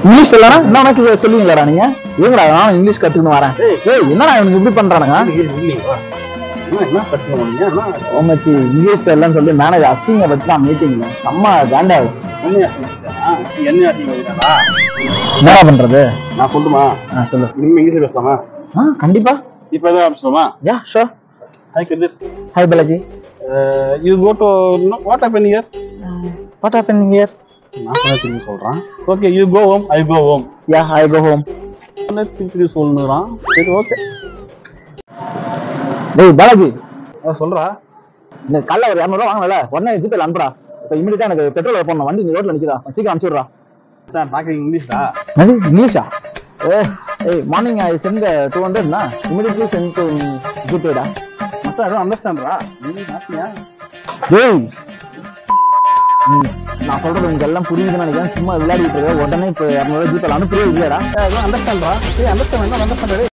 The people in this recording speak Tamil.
இங்கிலீஷ் சொல்லலாம் என்ன உனக்கு சொல்லுவீங்களாடா நீங்க ஏங்கடா நான் இங்கிலீஷ் கத்துக்கணும் வரேன் ஏய் என்னடா இவனுக்கு இப்படி பண்றானுங்க மச்சி இங்கிலீஷ் தெரியலன்னு சொல்லி மேனேஜர் அசிங்க பத்தி மீட்டிங்ல செம்ம காண்டா என்னடா பண்றது நான் சொல்லுமா சொல்லு இனிமே இங்கிலீஷ் பேசலாமா கண்டிப்பா இப்ப எதாவது ஆரம்பிச்சோமா yeah sure hi Kathir hi Balaji you go to what happen here what happen here நான் திரும்பி சொல்றேன் okay you go home I go home yeah I go home திருப்பி சொல்லுறான் சரி ஓகே டேய் பாலாஜி சொல்றா இந்த காலைல ஒரு 200 ரூபா வாங்கல உடனே ஜிபேல அனுப்புறா இப்போ இமிடியட்டா எனக்கு பெட்ரோல் போடணும் வண்டி ரோட்ல நிக்குதா சீக்கிரம் அனுப்பிச்சுடுறா சார் டாக்கிங் இங்கிலீஷா அது இங்கிலீஷா ஏய் மார்னிங் ஐ சென்ட் 200 னா இமிடியட்லி சென்ட் டு ஜிபேடா மச்சான் ஐ டோன்ட் அண்டர்ஸ்டாண்ட்ரா நீ நாட்டியா டேய் நான் சொல்றது உங்களுக்கு எல்லாம் புரியுதுன்னு நினைக்கிறேன் சும்மா விளையாடிட்டு இருக்க உடனே இப்போ 200 ஜிபேல அனுப்புறே இல்லையாடா ஐ டோன்ட் அண்டர்ஸ்டாண்ட்ரா ஏய் அண்டர்ஸ்டாண்ட்